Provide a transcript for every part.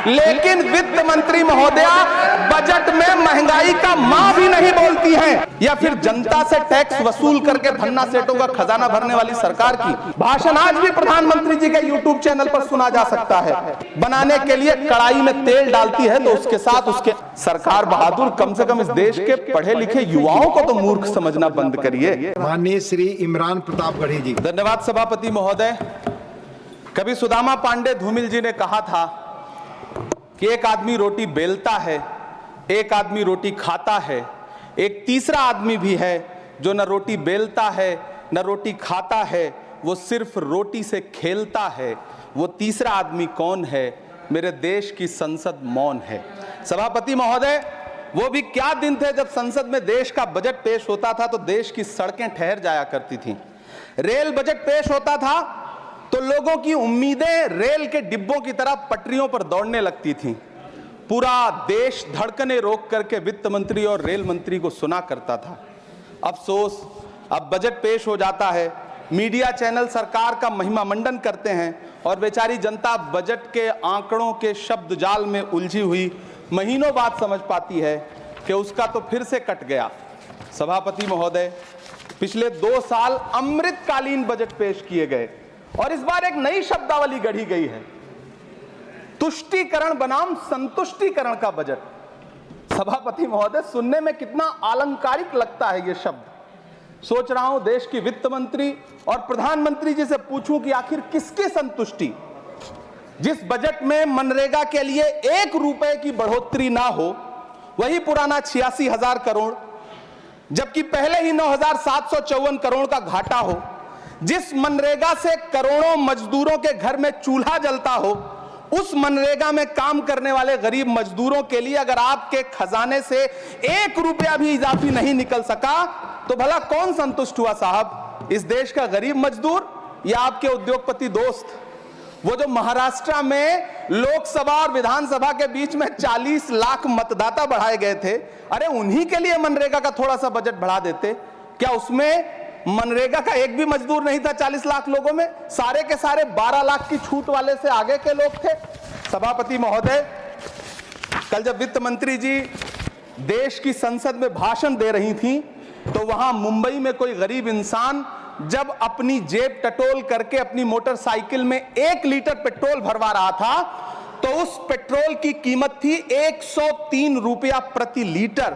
लेकिन वित्त मंत्री महोदया बजट में महंगाई का मां भी नहीं बोलती हैं। या फिर जनता से टैक्स वसूल करके धन्ना सेठों का खजाना भरने वाली सरकार की भाषण आज भी प्रधानमंत्री जी के यूट्यूब चैनल पर सुना जा सकता है। बनाने के लिए कड़ाई में तेल डालती है तो उसके साथ उसके सरकार बहादुर, कम से कम इस देश के पढ़े लिखे युवाओं को तो मूर्ख समझना बंद करिए। माननीय श्री इमरान प्रतापगढ़ी जी। धन्यवाद सभापति महोदय। कभी सुदामा पांडे धूमिल जी ने कहा था कि एक आदमी रोटी बेलता है, एक आदमी रोटी खाता है, एक तीसरा आदमी भी है जो न रोटी बेलता है न रोटी खाता है, वो सिर्फ रोटी से खेलता है। वो तीसरा आदमी कौन है? मेरे देश की संसद मौन है। सभापति महोदय, वो भी क्या दिन थे जब संसद में देश का बजट पेश होता था तो देश की सड़कें ठहर जाया करती थीं। रेल बजट पेश होता था तो लोगों की उम्मीदें रेल के डिब्बों की तरह पटरियों पर दौड़ने लगती थीं। पूरा देश धड़कने रोक करके वित्त मंत्री और रेल मंत्री को सुना करता था। अफसोस, अब बजट पेश हो जाता है, मीडिया चैनल सरकार का महिमा मंडन करते हैं और बेचारी जनता बजट के आंकड़ों के शब्द जाल में उलझी हुई महीनों बाद समझ पाती है कि उसका तो फिर से कट गया। सभापति महोदय, पिछले 2 साल अमृतकालीन बजट पेश किए गए और इस बार एक नई शब्दावली गढ़ी गई है, तुष्टीकरण बनाम संतुष्टीकरण का बजट। सभापति महोदय, सुनने में कितना अलंकारिक लगता है ये शब्द। सोच रहा हूं देश की वित्त मंत्री और प्रधानमंत्री जी से पूछूं कि आखिर किसकी संतुष्टि? जिस बजट में मनरेगा के लिए 1 रुपए की बढ़ोतरी ना हो, वही पुराना 86,000 करोड़, जबकि पहले ही 9,754 करोड़ का घाटा हो, जिस मनरेगा से करोड़ों मजदूरों के घर में चूल्हा जलता हो, उस मनरेगा में काम करने वाले गरीब मजदूरों के लिए अगर आपके खजाने से 1 रुपया भी इजाफी नहीं निकल सका तो भला कौन संतुष्ट हुआ साहब? इस देश का गरीब मजदूर या आपके उद्योगपति दोस्त? वो जो महाराष्ट्र में लोकसभा और विधानसभा के बीच में 40 लाख मतदाता बढ़ाए गए थे, अरे उन्हीं के लिए मनरेगा का थोड़ा सा बजट बढ़ा देते। क्या उसमें मनरेगा का एक भी मजदूर नहीं था 40 लाख लोगों में? सारे के सारे 12 लाख की छूट वाले से आगे के लोग थे। सभापति महोदय, कल जब वित्त मंत्री जी देश की संसद में भाषण दे रही थी तो वहां मुंबई में कोई गरीब इंसान जब अपनी जेब टटोल करके अपनी मोटरसाइकिल में 1 लीटर पेट्रोल भरवा रहा था तो उस पेट्रोल की कीमत थी 103 रुपया प्रति लीटर।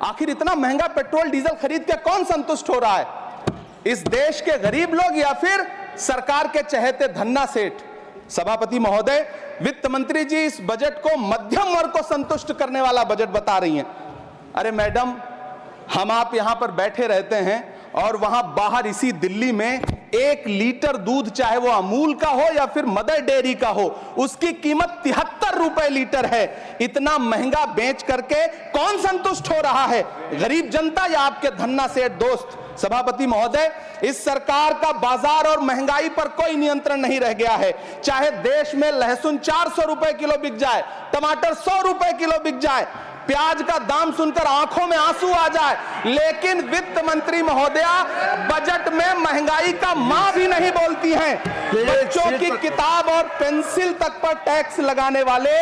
आखिर इतना महंगा पेट्रोल डीजल खरीद के कौन संतुष्ट हो रहा है? इस देश के गरीब लोग या फिर सरकार के चहेते धन्ना सेठ? सभापति महोदय, वित्त मंत्री जी इस बजट को मध्यम वर्ग को संतुष्ट करने वाला बजट बता रही हैं। अरे मैडम, हम आप यहां पर बैठे रहते हैं और वहां बाहर इसी दिल्ली में 1 लीटर दूध, चाहे वो अमूल का हो या फिर मदर डेयरी का हो, उसकी कीमत 73 रुपए लीटर है। इतना महंगा बेच करके कौन संतुष्ट हो रहा है? गरीब जनता या आपके धन्ना सेठ दोस्त? सभापति महोदय, इस सरकार का बाजार और महंगाई पर कोई नियंत्रण नहीं रह गया है। चाहे देश में लहसुन 400 रुपए किलो बिक जाए, टमाटर 100 रुपए किलो बिक जाए, प्याज का दाम सुनकर आंखों में आंसू आ जाए, लेकिन वित्त मंत्री महोदया बजट में महंगाई का मां भी नहीं बोलती हैं। बच्चों की किताब और पेंसिल तक पर टैक्स लगाने वाले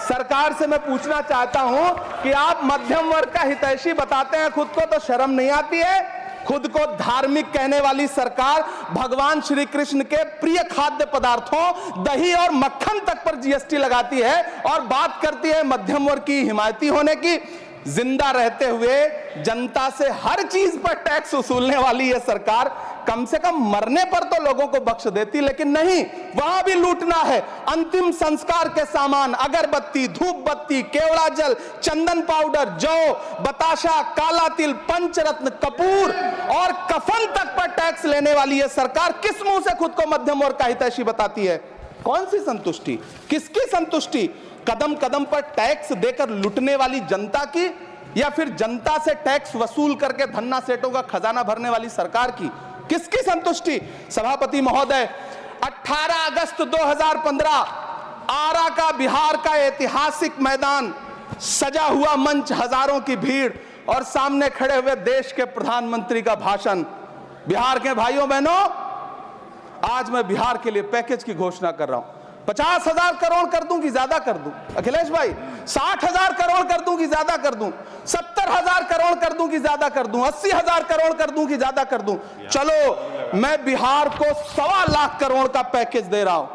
सरकार से मैं पूछना चाहता हूं कि आप मध्यम वर्ग का हितैषी बताते हैं, खुद को तो शर्म नहीं आती है? खुद को धार्मिक कहने वाली सरकार भगवान श्री कृष्ण के प्रिय खाद्य पदार्थों दही और मक्खन तक पर जीएसटी लगाती है और बात करती है मध्यम वर्ग की हिमायती होने की। जिंदा रहते हुए जनता से हर चीज पर टैक्स वसूलने वाली यह सरकार कम से कम मरने पर तो लोगों को बख्श देती, लेकिन नहीं, वहां भी लूटना है। अंतिम संस्कार के सामान, अगरबत्ती, धूप बत्ती, केवड़ा जल, चंदन पाउडर, जौ, बताशा, काला तिल, पंचरत्न, कपूर और कफन तक पर टैक्स लेने वाली यह सरकार किस मुंह से खुद को मध्यम वर्ग का हितैषी बताती है? कौन सी संतुष्टि? किसकी संतुष्टि? कदम कदम पर टैक्स देकर लूटने वाली जनता की या फिर जनता से टैक्स वसूल करके धन्ना सेठों का खजाना भरने वाली सरकार की? किसकी संतुष्टि? सभापति महोदय, 18 अगस्त 2015 आरा का बिहार का ऐतिहासिक मैदान, सजा हुआ मंच, हजारों की भीड़ और सामने खड़े हुए देश के प्रधानमंत्री का भाषण। बिहार के भाइयों बहनों, आज मैं बिहार के लिए पैकेज की घोषणा कर रहा हूं। 50,000 करोड़ कर दूं कि ज्यादा कर दूं? अखिलेश भाई 60,000 करोड़ कर दूं कि ज्यादा कर दूं? 70,000 करोड़ कर दूं कि ज्यादा कर दूं? 80,000 करोड़ कर दूं कि ज्यादा कर दूं? चलो मैं बिहार को 1.25 लाख करोड़ का पैकेज दे रहा हूं।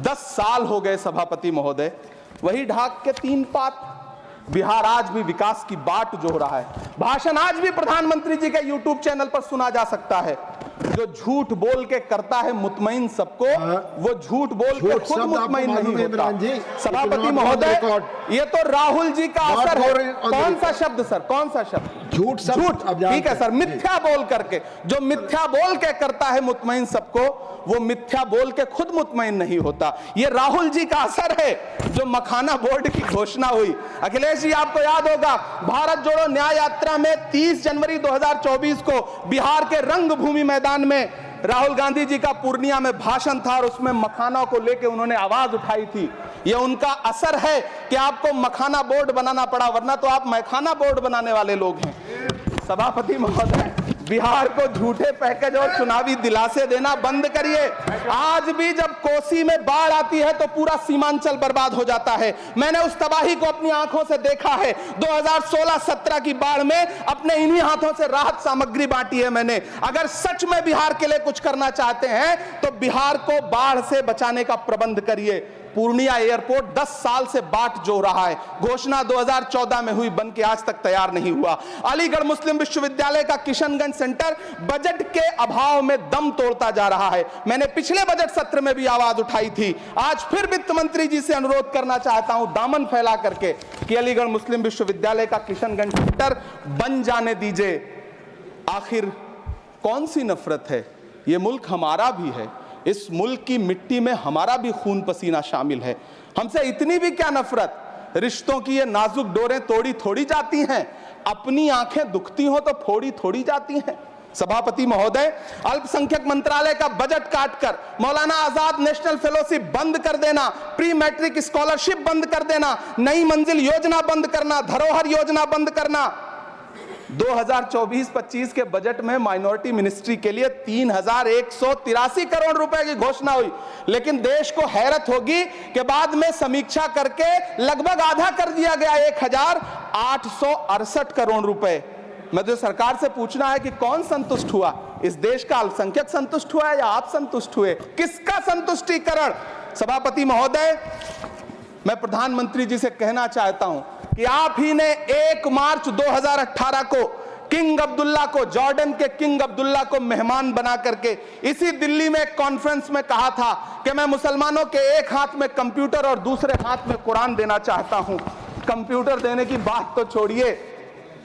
10 साल हो गए सभापति महोदय, वही ढाक के 3 पात। बिहार आज भी विकास की बाट जो हो रहा है। भाषण आज भी प्रधानमंत्री जी के यूट्यूब चैनल पर सुना जा सकता है। जो झूठ बोल के करता है मुतमईन सबको, वो झूठ बोल के खुद मुतमईन नहीं होता। सभापति महोदय, ये तो राहुल जी का असर है। कौन सा शब्द सर, कौन सा शब्द? झूठ। ठीक है सर, मिथ्या बोल करके, जो मिथ्या बोल के करता है मुतमईन सबको, वो मिथ्या बोल के खुद मुतमईन नहीं होता। ये राहुल जी का असर है। जो मखाना बोर्ड की घोषणा हुई, अखिलेश जी आपको याद होगा, भारत जोड़ो न्याय यात्रा में 30 जनवरी 2024 को बिहार के रंगभूमि मैदान में राहुल गांधी जी का पूर्णिया में भाषण था और उसमें मखाना को लेकर उन्होंने आवाज उठाई थी। यह उनका असर है कि आपको मखाना बोर्ड बनाना पड़ा, वरना तो आप मैखाना बोर्ड बनाने वाले लोग हैं। सभापति महोदय, बिहार को झूठे पैकेज और चुनावी दिलासे देना बंद करिए। आज भी जब कोसी में बाढ़ आती है तो पूरा सीमांचल बर्बाद हो जाता है। मैंने उस तबाही को अपनी आंखों से देखा है। 2016-17 की बाढ़ में अपने इन्हीं हाथों से राहत सामग्री बांटी है मैंने। अगर सच में बिहार के लिए कुछ करना चाहते हैं तो बिहार को बाढ़ से बचाने का प्रबंध करिए। पूर्णिया एयरपोर्ट 10 साल से बाट जो रहा है, घोषणा 2014 में हुई, बन के आज तक तैयार नहीं हुआ। अलीगढ़ मुस्लिम विश्वविद्यालय का किशनगंज सेंटर बजट के अभाव में दम तोड़ता जा रहा है। मैंने पिछले बजट सत्र में भी आवाज उठाई थी। आज फिर वित्त मंत्री जी से अनुरोध करना चाहता हूं, दामन फैला करके, कि अलीगढ़ मुस्लिम विश्वविद्यालय का किशनगंज सेंटर बन जाने दीजिए। आखिर कौन सी नफरत है? ये मुल्क हमारा भी है। इस मुल्क की मिट्टी में हमारा भी खून पसीना शामिल है। हमसे इतनी भी क्या नफरत? रिश्तों की ये नाजुक डोरें तोड़ी थोड़ी जाती हैं। अपनी आंखें दुखती हो तो फोड़ी थोड़ी जाती हैं। सभापति महोदय, अल्पसंख्यक मंत्रालय का बजट काटकर मौलाना आजाद नेशनल फेलोशिप बंद कर देना, प्री मैट्रिक स्कॉलरशिप बंद कर देना, नई मंजिल योजना बंद करना, धरोहर योजना बंद करना। 2024-25 के बजट में माइनॉरिटी मिनिस्ट्री के लिए 3,183 करोड़ रुपए की घोषणा हुई, लेकिन देश को हैरत होगी कि बाद में समीक्षा करके लगभग आधा कर दिया गया, 1,868 करोड़ रुपए। मैं तो सरकार से पूछना है कि कौन संतुष्ट हुआ? इस देश का अल्पसंख्यक संतुष्ट हुआ या आप संतुष्ट हुए? किसका संतुष्टिकरण? सभापति महोदय, मैं प्रधानमंत्री जी से कहना चाहता हूं कि आप ही ने 1 मार्च 2018 को किंग अब्दुल्ला को, जॉर्डन के किंग अब्दुल्ला को मेहमान बना करके इसी दिल्ली में एक कॉन्फ्रेंस में कहा था कि मैं मुसलमानों के एक हाथ में कंप्यूटर और दूसरे हाथ में कुरान देना चाहता हूं। कंप्यूटर देने की बात तो छोड़िए,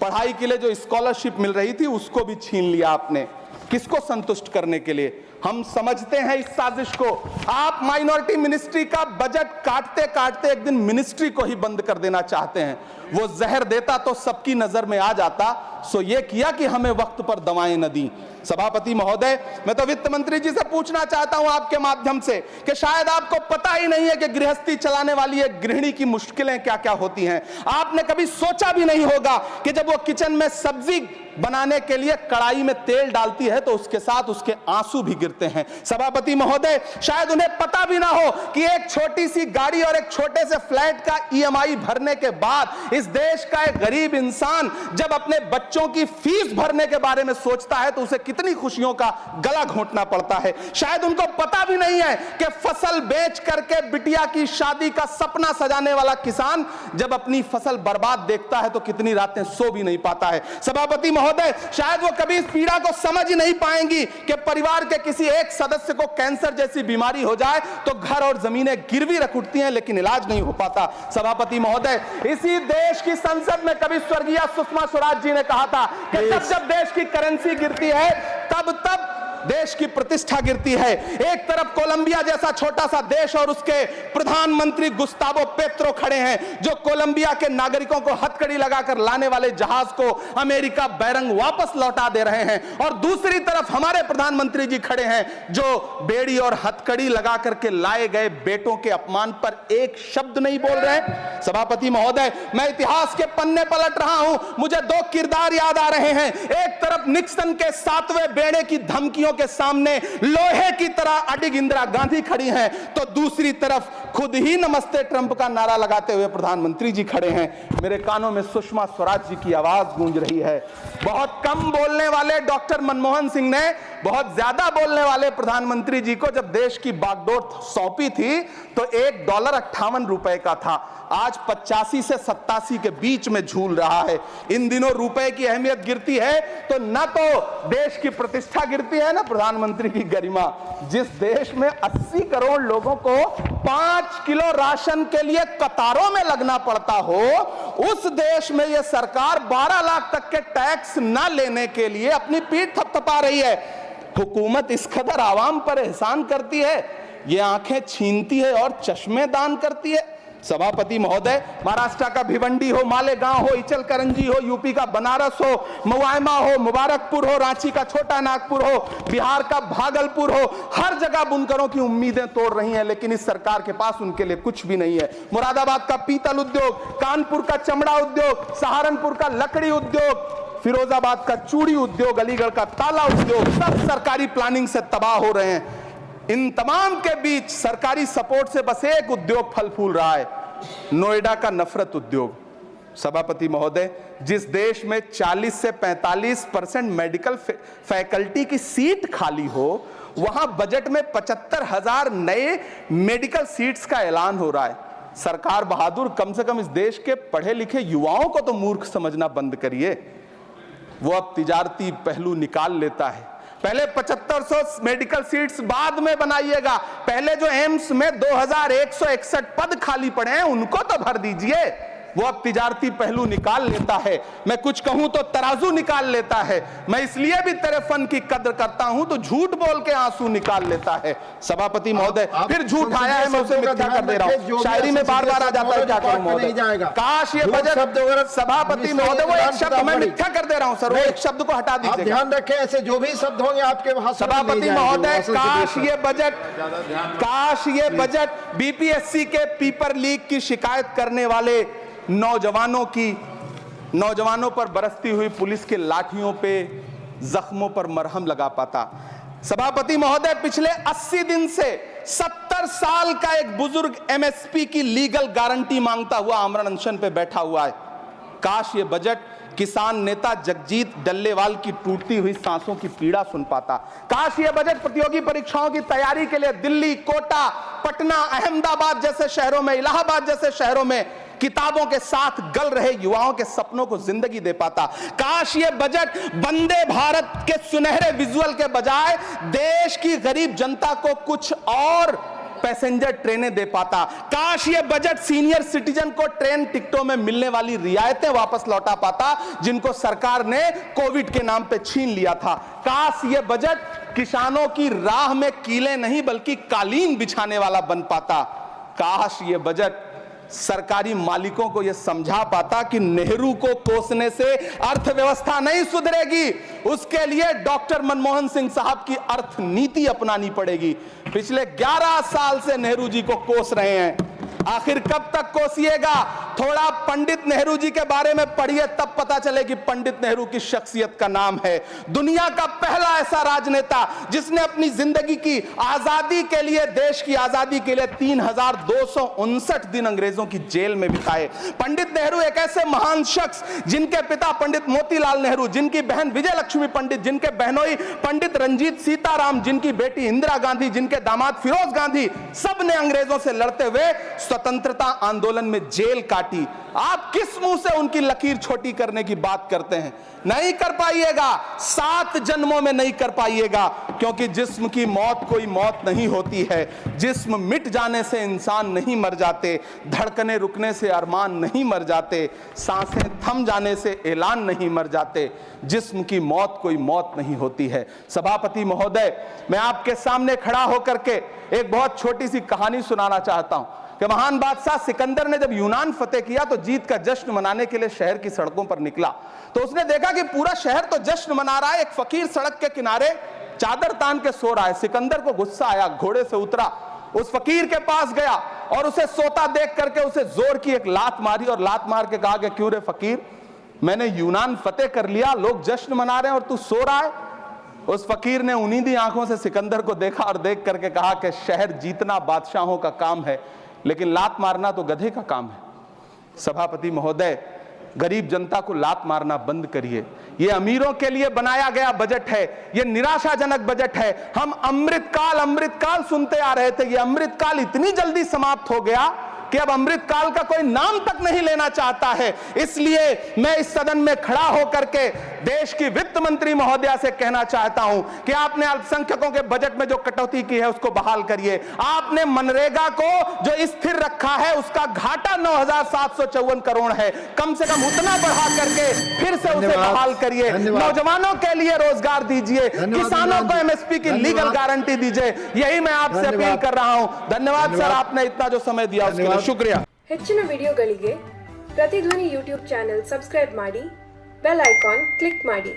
पढ़ाई के लिए जो स्कॉलरशिप मिल रही थी उसको भी छीन लिया आपने। किसको संतुष्ट करने के लिए? हम समझते हैं इस साजिश को। आप माइनॉरिटी मिनिस्ट्री का बजट काटते काटते एक दिन मिनिस्ट्री को ही बंद कर देना चाहते हैं। वो जहर देता तो सबकी नजर में आ जाता, सो ये किया कि हमें वक्त पर दवाएं न दी। सभापति महोदय, मैं तो वित्त मंत्री जी से पूछना चाहता हूं आपके माध्यम से कि शायद आपको पता ही नहीं है कि गृहस्थी चलाने वाली एक गृहिणी की मुश्किलें क्या क्या होती हैं। आपने कभी सोचा भी नहीं होगा कि जब वो किचन में सब्जी बनाने के लिए कढ़ाई में तेल डालती है तो उसके साथ उसके आंसू भी गिरते हैं। सभापति महोदय, शायद उन्हें पता भी ना हो कि एक छोटी सी गाड़ी और एक छोटे से फ्लैट का EMI भरने के बाद इस देश का एक गरीब इंसान जब अपने बच्चों की फीस भरने के बारे में सोचता है तो उसे कितनी खुशियों का गला घोंटना पड़ता है। शायद उनको पता भी नहीं है कि फसल बेच करके बिटिया की शादी का सपना सजाने वाला किसान जब अपनी फसल बर्बाद देखता है तो कितनी रातें सो भी नहीं पाता है। सभापति महोदय, शायद वो कभी इस पीड़ा को समझ ही नहीं पाएंगी कि परिवार के किसी एक सदस्य को कैंसर जैसी बीमारी हो जाए तो घर और जमीनें गिरवी रख उठती हैं लेकिन इलाज नहीं हो पाता। सभापति महोदय, इसी देश की संसद में कभी स्वर्गीय सुषमा स्वराज जी ने कहा था कि जब देश की करेंसी गिरती है तब देश की प्रतिष्ठा गिरती है। एक तरफ कोलंबिया जैसा छोटा सा देश और उसके प्रधानमंत्री गुस्तावो पेत्रो खड़े हैं जो कोलंबिया के नागरिकों को हथकड़ी लगाकर लाने वाले जहाज को अमेरिका बैरंग वापस लौटा दे रहे हैं, और दूसरी तरफ हमारे प्रधानमंत्री जी खड़े हैं जो बेड़ी और हथकड़ी लगा करके लाए गए बेटों के अपमान पर एक शब्द नहीं बोल रहे। सभापति महोदय, मैं इतिहास के पन्ने पलट रहा हूं, मुझे दो किरदार याद आ रहे हैं। एक तरफ निक्सन के 7वें बेड़े की धमकियों के सामने लोहे की तरह अडिग इंदिरा गांधी खड़ी हैं, तो दूसरी तरफ खुद ही नमस्ते ट्रंप का नारा लगाते हुए प्रधानमंत्री जी खड़े हैं। मेरे कानों में सुषमा स्वराज जी की आवाज गूंज रही है। बहुत कम बोलने वाले डॉक्टर मनमोहन सिंह ने बहुत ज्यादा बोलने वाले प्रधानमंत्री जी को जब देश की बागडोर सौंपी थी तो $1.58 का था, आज 85 से 87 के बीच में झूल रहा है। इन दिनों रुपए की अहमियत गिरती है तो न तो देश की प्रतिष्ठा गिरती है, ना प्रधानमंत्री की गरिमा। जिस देश में 80 करोड़ लोगों को 5 किलो राशन के लिए कतारों में लगना पड़ता हो, उस देश में यह सरकार 12 लाख तक के टैक्स न लेने के लिए अपनी पीठ थपथपा रही है। हुकूमत इस कदर आवाम पर एहसान करती है, ये आंखें छीनती है और चश्मे दान करती है। सभापति महोदय, महाराष्ट्र का भिवंडी हो, मालेगांव हो, इचल करंजी हो, यूपी का बनारस हो, मुआयमा हो, मुबारकपुर हो, रांची का छोटा नागपुर हो, बिहार का भागलपुर हो, हर जगह बुनकरों की उम्मीदें तोड़ रही हैं, लेकिन इस सरकार के पास उनके लिए कुछ भी नहीं है। मुरादाबाद का पीतल उद्योग, कानपुर का चमड़ा उद्योग, सहारनपुर का लकड़ी उद्योग, फिरोजाबाद का चूड़ी उद्योग, अलीगढ़ का ताला उद्योग, सब सरकारी प्लानिंग से तबाह हो रहे हैं। इन तमाम के बीच सरकारी सपोर्ट से बस एक उद्योग फल फूल रहा है, नोएडा का नफरत उद्योग। सभापति महोदय, जिस देश में 40 से 45% मेडिकल फैकल्टी की सीट खाली हो, वहां बजट में 75,000 नए मेडिकल सीट्स का ऐलान हो रहा है। सरकार बहादुर, कम से कम इस देश के पढ़े लिखे युवाओं को तो मूर्ख समझना बंद करिए। वो अब तिजारती पहलू निकाल लेता है। पहले 7500 मेडिकल सीट्स बाद में बनाइएगा, पहले जो एम्स में 2161 पद खाली पड़े हैं उनको तो भर दीजिए। वो अब तिजारती पहलू निकाल लेता है, मैं कुछ कहूं तो तराजू निकाल लेता है। मैं इसलिए भी तेरे फन की कद्र करता हूं तो झूठ बोल के आंसू निकाल लेता है। सभापति महोदय, फिर झूठ आया है, मैं उसे मिथ्या कर दे रहा हूं। शायरी में बार बार आ जाता है, क्या करूं महोदय। काश ये बजट, सभापति महोदय, वो एक शब्द मैं मिथ्या कर दे रहा हूं सर, वो एक शब्द को हटा दीजिए। ध्यान रखें, ऐसे जो भी शब्द होंगे आपके भाषण। सभापति महोदय, काश ये बजट बीपीएससी के पेपर लीक की शिकायत करने वाले नौजवानों पर बरसती हुई पुलिस के लाठियों पे, जख्मों पर मरहम लगा पाता। सभापति महोदय, पिछले 80 दिन से 70 साल का एक बुजुर्ग एमएसपी की लीगल गारंटी मांगता हुआ आमरण अनशन पे बैठा हुआ है। काश ये बजट किसान नेता जगजीत डल्लेवाल की टूटती हुई सांसों की पीड़ा सुन पाता। काश ये बजट प्रतियोगी परीक्षाओं की तैयारी के लिए दिल्ली, कोटा, पटना, अहमदाबाद जैसे शहरों में, इलाहाबाद जैसे शहरों में किताबों के साथ गल रहे युवाओं के सपनों को जिंदगी दे पाता। काश ये बजट वंदे भारत के सुनहरे विजुअल के बजाय देश की गरीब जनता को कुछ और पैसेंजर ट्रेनें दे पाता। काश ये बजट सीनियर सिटीजन को ट्रेन टिकटों में मिलने वाली रियायतें वापस लौटा पाता, जिनको सरकार ने कोविड के नाम पे छीन लिया था। काश ये बजट किसानों की राह में कीले नहीं बल्कि कालीन बिछाने वाला बन पाता। काश ये बजट सरकारी मालिकों को यह समझा पाता कि नेहरू को कोसने से अर्थव्यवस्था नहीं सुधरेगी, उसके लिए डॉक्टर मनमोहन सिंह साहब की अर्थ नीति अपनानी पड़ेगी। पिछले 11 साल से नेहरू जी को कोस रहे हैं, आखिर कब तक कोसिएगा? थोड़ा पंडित नेहरू जी के बारे में पढ़िए, तब पता चले कि पंडित नेहरू की शख्सियत का नाम है। दुनिया का पहला ऐसा राजनेता जिसने अपनी जिंदगी की आजादी के लिए, देश की आजादी के लिए 3259 दिन अंग्रेजों की जेल में बिताए। पंडित नेहरू एक ऐसे महान शख्स जिनके पिता पंडित मोतीलाल नेहरू, जिनकी बहन विजय लक्ष्मी पंडित, जिनके बहनोई पंडित रंजीत सीताराम, जिनकी बेटी इंदिरा गांधी, जिनके दामाद फिरोज गांधी, सब ने अंग्रेजों से लड़ते हुए स्वतंत्रता आंदोलन में जेल काटी। आप किस मुंह से उनकी लकीर छोटी करने की बात करते हैं? नहीं कर पाइएगा, 7 जन्मों में नहीं कर पाइएगा, क्योंकि जिस्म की मौत कोई मौत नहीं होती है। जिस्म मिट जाने से इंसान नहीं मर जाते, धड़कने रुकने से अरमान नहीं मर जाते, सांसें थम जाने से ऐलान नहीं मर जाते। जिस्म की मौत कोई मौत नहीं होती है। सभापति महोदय, मैं आपके सामने खड़ा होकर के एक बहुत छोटी सी कहानी सुनाना चाहता हूं कि महान बादशाह सिकंदर ने जब यूनान फतेह किया तो जीत का जश्न मनाने के लिए शहर की सड़कों पर निकला, तो उसने देखा कि पूरा शहर तो जश्न मना रहा है, एक फकीर सड़क के किनारे चादर तान के सो रहा है। सिकंदर को गुस्सा आया, घोड़े से उतरा उस फकीर के पास गया और उसे सोता देख करके उसे जोर की एक लात मारी और लात मार के कहा कि क्यों रे फकीर, मैंने यूनान फतेह कर लिया, लोग जश्न मना रहे हैं और तू सो रहा है। उस फकीर ने उन्नीदी आंखों से सिकंदर को देखा और देख करके कहा कि शहर जीतना बादशाहों का काम है, लेकिन लात मारना तो गधे का काम है। सभापति महोदय, गरीब जनता को लात मारना बंद करिए। ये अमीरों के लिए बनाया गया बजट है, ये निराशाजनक बजट है। हम अमृतकाल सुनते आ रहे थे, ये अमृतकाल इतनी जल्दी समाप्त हो गया कि अब अमृतकाल का कोई नाम तक नहीं लेना चाहता है। इसलिए मैं इस सदन में खड़ा होकर के देश की वित्त मंत्री महोदया से कहना चाहता हूं कि आपने अल्पसंख्यकों के बजट में जो कटौती की है उसको बहाल करिए। आपने मनरेगा को जो स्थिर रखा है उसका घाटा 9,754 करोड़ है, कम से कम उतना बढ़ा करके फिर से उसे बहाल करिए। नौजवानों के लिए रोजगार दीजिए, किसानों को एमएसपी की लीगल गारंटी दीजिए। यही मैं आपसे अपील कर रहा हूं। धन्यवाद सर, आपने इतना जो समय दिया उसके लिए शुक्रिया। ಹೆಚ್ಚಿನ ವಿಡಿಯೋಗಳಿಗೆ ಪ್ರತಿಧ್ವನಿ ಯೂಟ್ಯೂಬ್ ಚಾನೆಲ್ ಸಬ್ಸ್ಕ್ರೈಬ್ ಮಾಡಿ, ಬೆಲ್ ಐಕಾನ್ ಕ್ಲಿಕ್ ಮಾಡಿ।